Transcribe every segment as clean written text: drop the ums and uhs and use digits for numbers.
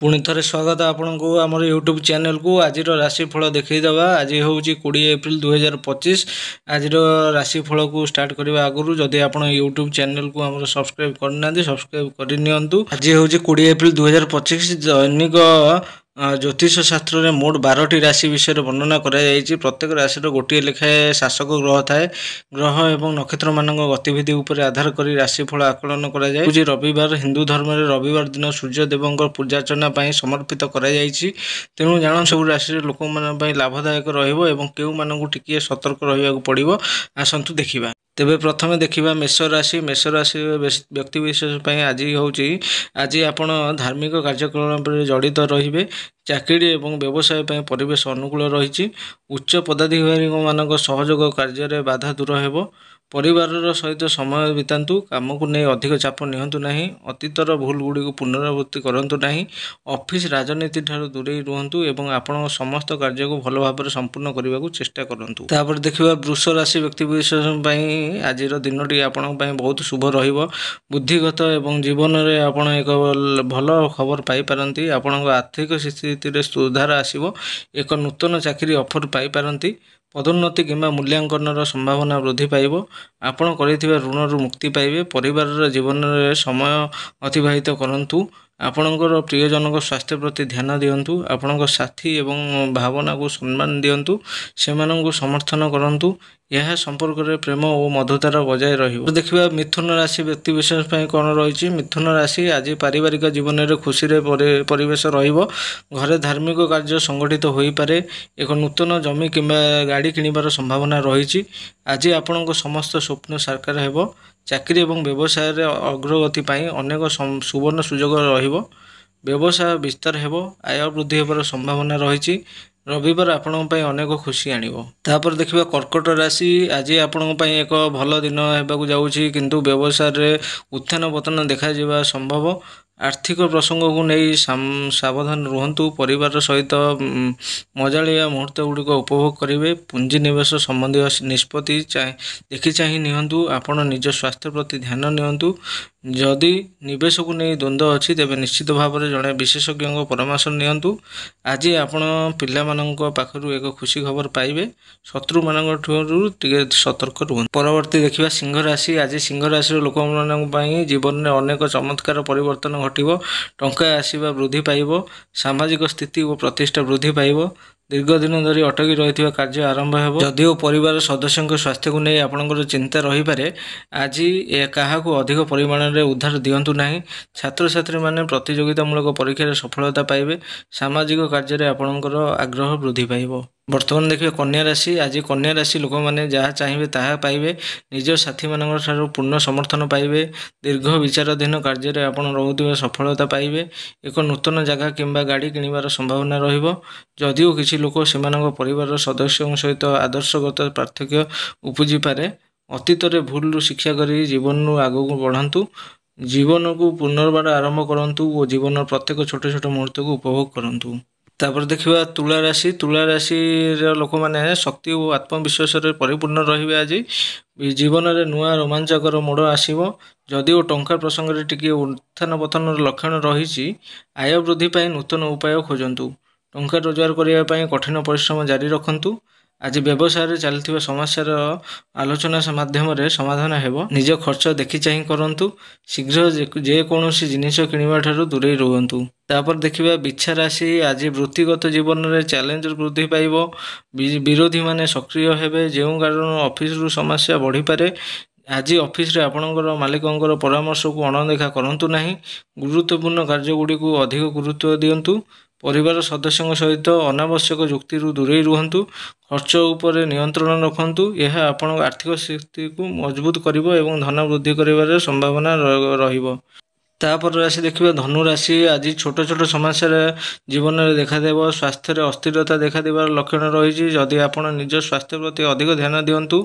पुणी थे स्वागत आपन को आम यूट्यूब चैनल को। आज राशिफल देखईदवा। आज हूँ 20 एप्रिल 2025। आज राशिफल को स्टार्ट करने आगु जदि आप यूट्यूब चैनल को आम सब्सक्राइब करना सब्सक्राइब करनी। आज हूँ 20 एप्रिल 2025। दैनिक ज्योतिष शास्त्र में मोट 12टी राशि विषय वर्णना कराई। प्रत्येक राशि गोटे लेखाएं शासक ग्रह थाए। ग्रह एवं नक्षत्र मान गतिविधि उपर आधार कर राशिफल आकलन कर। रविवार हिंदू धर्म में रविवार दिन सूर्यदेव पूजार्चना समर्पित तेणु जान सब राशि लोक मान लाभदायक रे सतर्क रहा पड़ो। आसतु देखा तेबे प्रथम देखा मेष राशि। मेष राशि व्यक्ति विशेष आज आज आपण धार्मिक कार्यक्रम जड़ित रे। चाकरी एवं व्यवसाय परिवेश अनुकूल रही। उच्च पदाधिकारी मान सहयोग कार्य बाधा दूर हो। परिवार सहित समय बितातु। काम को नहीं अधिक चाप निहंतु नहीं। अतीतर भूल गुड़ी को पुनरावृत्ति करंतु नहीं। ऑफिस राजनीति ठारू दूरे रुहंतु एवं आपण समस्त कार्य को भल भाव संपूर्ण करने को चेष्टा करंतु। तापर देखिबा वृष राशि व्यक्ति विशेष आज दिनटी आपण बहुत शुभ रहिबो। बुद्धिगत एवं जीवन में आपण एक भल खबर पाई पारंती। आपण आर्थिक स्थिति रे सुधार आसीबो। एक नूतन चाकरी ऑफर पाई पारंती। पदोन्नति किंबा मूल्यांकन संभावना वृद्धि पाइब। आपण करिथिबा ऋण रु मुक्ति पाइबे। परिवार जीवन में समय अतिबाहित करंतु। आपणकर प्रियजनक स्वास्थ्य प्रति ध्यान दियंतु। आपणक साथी एवं भावना को सम्मान दियंतु। सेमानंकु समर्थन करंतु। यह संपर्क में प्रेम और मधुरता बजाय रहिबो। देखिबा मिथुन राशि व्यक्ति विशेष कौन रही। मिथुन राशि आज पारिवारिक जीवन में खुशी रे परिवेश रहिबो। घरे धार्मिक कार्य संगठित हो पारे। एक नूतन जमी किंबा गाड़ी किणवार संभावना रही। आज आपणक समस्त स्वप्न साकार हेबो। चाकरी एवं व्यवसाय अग्रगति अनेक सुवर्ण सुजोग रहिबो। व्यवसाय विस्तार हेबो। आय वृद्धि होबार संभावना रही। रविवार आपण अनेक खुशी आनिबो। तापर देखिबा कर्कट राशि। आज आपण एक भल दिन हेबाकु जाउछि किंतु व्यवसाय रे उत्थान पतन देखा जिबा संभव। आर्थिक प्रसंग को नहीं सावधान रुहंतु। परिवार सहित मजालिया मुहूर्त गुड़िक उपभोग करेंगे। पुंजी निवेश संबंधी निष्पत्ति देखि चाहि नियंतु। आपण निज स्वास्थ्य प्रति ध्यान नियंतु। जदि निवेश को नहीं द्वंद्व अच्छी तेरे निश्चित भाव में जड़े विशेषज्ञ परामर्श नियंतु। आज आपण पिला मानक पाखरु एक खुशी खबर पाइबे। शत्रु मानक ठुरु टिके सतर्क रुहंतु। परवर्ती देखिबा सिंह राशि। आज सिंह राशि लोक मानक पई जीवन में अनेक चमत्कार परिवर्तन घटिबो। टंका आसीबा वृद्धि पाइबो। सामाजिक स्थिति और प्रतिष्ठा वृद्धि पाइबो। दीर्घ दिन धरी अटकी रही कार्य आरंभ हो। जदिओ परिवार सदस्यों स्वास्थ्य को नहीं आपंकर चिंता रही पारे। आज क्या अधिक परिमाण में उद्धार दिंतु ना। छात्र छात्री मैंने प्रतियोगितामूलक परीक्षा सफलता पाइबे। सामाजिक कार्य आपंकर आग्रह वृद्धि पाइब। बर्तमान देखिए कन्या राशि। आज कन्या राशि लोक मैंने जहाँ चाहिए ताहा पाइबे। निज साथी मान पूर्ण समर्थन पाइबे। दीर्घ विचाराधीन कार्य आपड़ रोथुवा सफलता पाइबे। एक नूतन जगह किंबा गाड़ी किणवार संभावना रहिबो। जदिओ किसी लोक से परिवार सदस्यों सहित आदर्शगत पार्थक्य उपजी पारे। अतीत में भूल शिक्षा कर जीवन आगू बढ़ातु। जीवन को पुनर्बार आरंभ करंतु और जीवन प्रत्येक छोटे छोटे मुहूर्त को उपभोग करंतु। तापर देखिबा तुला राशि। तुला राशि लोक मैंने शक्ति और आत्मविश्वास परिपूर्ण रही। आज जीवन में नुआ रोमांचकर मोड़ आसीबो। जदिओ टंका प्रसंग में टिके उत्थान पतन लक्षण रही। आय वृद्धि पाई नूतन उपाय खोजंतु। टंका रोजगार करने कठिन परिश्रम जारी रखंतु। आज व्यवसाय चलती समस्यार आलोचना माध्यम समाधान हेबो। निज खर्च देखि चाहि करंतु। शीघ्र जेकोसी जिनिस किणवा ठारू दूरे रुहंतु। तापर देखिबा बिच्छा राशि। आज वृत्तिगत जीवन में चैलेंज वृद्धि पाइबो। विरोधी माने सक्रिय हेबे। जो कारण ऑफिस रु समस्या बढ़ी पारे। आज ऑफिस रे आपणकर मालिकंकर परामर्श को अणदेखा करंतु नाही। गुरुत्वपूर्ण कार्य गुड़ी को अधिक गुरुत्व दियंतु। परिवार सदस्यों सहित अनावश्यक युक्ति दूरे रुहंतु। खर्च उपर नियंत्रण रखंतु। यह आपण आर्थिक स्थिति को मजबूत करिवो एवं धन वृद्धि करिवार संभावना रहिबो। तापर राशि देखिए धनु राशि। आज छोट छोट समस्या जीवन में देखादेव। स्वास्थ्य अस्थिरता देखादेवार लक्षण रही। जदि आप निज स्वास्थ्य प्रति अधिक ध्यान दिंतु।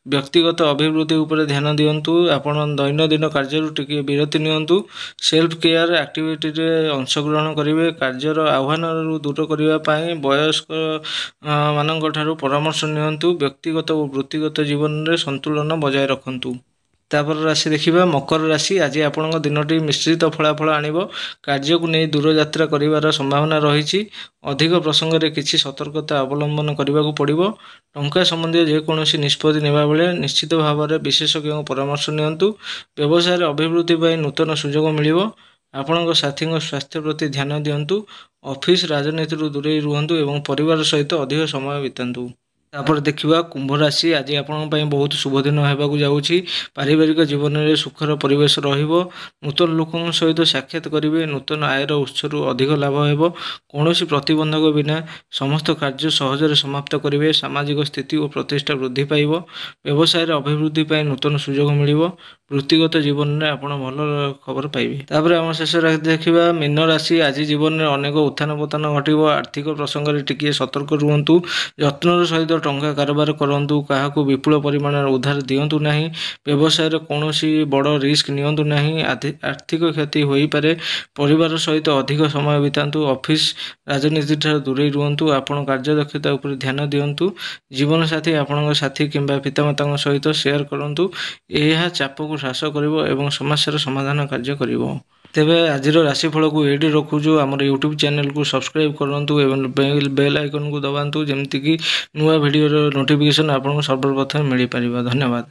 व्यक्तिगत अभिवृद्धि उपर ध्यान दिंतु। आपण दैनंदिन कार्य टिके विरति नियंतु। सेल्फ केयर एक्टिविटी रे अंशग्रहण करेंगे। कार्यर आह्वान दूर करने वयस्क मानक ठारू परामर्श नियंतु। व्यक्तिगत और वृत्तिगत जीवन में संतुलन बजाय रखंतु। ତାପରେ ରାଶି ଦେଖିବା ମକର ରାଶି। ଆଜି ଆପଣଙ୍କ ଦିନଟି ମିଶ୍ରିତ ଫଳାଫଳ ଆଣିବ। କାର୍ଯ୍ୟକୁ ନେଇ ଦୂରଯାତ୍ରା କରିବାର ସମ୍ଭାବନା ରହିଛି। ଅଧିକ ପ୍ରସଙ୍ଗରେ କିଛି ସତର୍କତା ଅବଲମ୍ବନ କରିବାକୁ ପଡ଼ିବ। ଟଙ୍କା ସମ୍ବନ୍ଧୀୟ ଯେକୌଣସି ନିଷ୍ପତ୍ତି ନେବା ବେଳେ ନିଶ୍ଚିତ ଭାବରେ ବିଶେଷଜ୍ଞଙ୍କ ପରାମର୍ଶ ନିଅନ୍ତୁ। ବ୍ୟବସାୟରେ ଅଭିବୃଦ୍ଧି ପାଇଁ ନୂତନ ସୁଯୋଗ ମିଳିବ। ଆପଣଙ୍କ ସାଥୀଙ୍କ ସ୍ୱାସ୍ଥ୍ୟ ପ୍ରତି ଧ୍ୟାନ ଦିଅନ୍ତୁ। ଅଫିସ ରାଜନୀତିରୁ ଦୂରେଇ ରୁହନ୍ତୁ ଏବଂ ପରିବାର ସହିତ ଅଧିକ ସମୟ ବିତାନ୍ତୁ। ତାପରେ ଦେଖିବା କୁମ୍ଭ ରାଶି। ଆଜି ଆପଣଙ୍କ ପାଇଁ ବହୁତ ଶୁଭ ଦିନ ହେବାକୁ ଯାଉଛି। ପାରିବାରିକ ଜୀବନରେ ସୁଖର ପରିବେଶ ରହିବ। ନୂତନ ଲୋକଙ୍କ ସହିତ ସାକ୍ଷାତ କରିବେ। ନୂତନ ଆୟର ଉତ୍ସରୁ ଅଧିକ ଲାଭ ହେବ। କୌଣସି ପ୍ରତିବନ୍ଧକ ବିନା ସମସ୍ତ କାର୍ଯ୍ୟ ସହଜରେ ସମାପ୍ତ କରିବେ। ସାମାଜିକ ସ୍ଥିତି ଓ ପ୍ରତିଷ୍ଠା ବୃଦ୍ଧି ପାଇବ। ବ୍ୟବସାୟରେ ଅଭିବୃଦ୍ଧି ପାଇଁ ନୂତନ ସୁଯୋଗ ମିଳିବ। ବୃତ୍ତିଗତ ଜୀବନରେ ଆପଣ ଭଲ ଖବର ପାଇବେ। ତାପରେ ଆମ ଶେଷ ଦେଖିବା ମୀନ ରାଶି। ଆଜି ଜୀବନରେ ଅନେକ ଉତ୍ଥାନ ପତନ ଘଟିବ। ଆର୍ଥିକ ପ୍ରସଙ୍ଗରେ ଟିକିଏ ସତର୍କ ରୁହନ୍ତୁ। ଯତ୍ନର ସହିତ ଟଙ୍କା କାରବାର କରନ୍ତୁ। କାହାକୁ ବିପୁଳ ପରିମାଣର ଉଧାର ଦିଅନ୍ତୁ ନାହିଁ। ବ୍ୟବସାୟରେ କୌଣସି ବଡ଼ ରିସ୍କ ନିଅନ୍ତୁ ନାହିଁ। ଆର୍ଥିକ କ୍ଷତି ହୋଇପାରେ। ପରିବାର ସହିତ ଅଧିକ ସମୟ ବିତାନ୍ତୁ। ଅଫିସ ରାଜନୀତିଠାରୁ ଦୂରେଇ ରୁହନ୍ତୁ। ଆପଣ କାର୍ଯ୍ୟଦକ୍ଷତା ଉପରେ ଧ୍ୟାନ ଦିଅନ୍ତୁ। ଜୀବନସାଥୀ ଆପଣଙ୍କ ସାଥୀ କିମ୍ବା ପିତାମାତାଙ୍କ ସହିତ ସେୟାର କରନ୍ତୁ। ଏହା ଚାପକୁ ହ୍ରାସ କରିବ ଏବଂ ସମସ୍ୟାର ସମାଧାନ କାର୍ଯ୍ୟ କରିବ। ତେବେ ଆଜିର ରାଶିଫଳକୁ ଏଇଠି ରଖୁଛୁ। ଆମର ୟୁଟ୍ୟୁବ୍ ଚ୍ୟାନେଲକୁ ସବସ୍କ୍ରାଇବ୍ କରନ୍ତୁ ଏବଂ ବେଲ୍ ଆଇକନ୍କୁ ଦବାନ୍ତୁ, ଯେମିତିକି ନୂଆ ଭିଡ଼ିଓର ନୋଟିଫିକେସନ୍ ଆପଣଙ୍କୁ ସର୍ବପ୍ରଥମେ ମିଳିପାରିବ। ଧନ୍ୟବାଦ।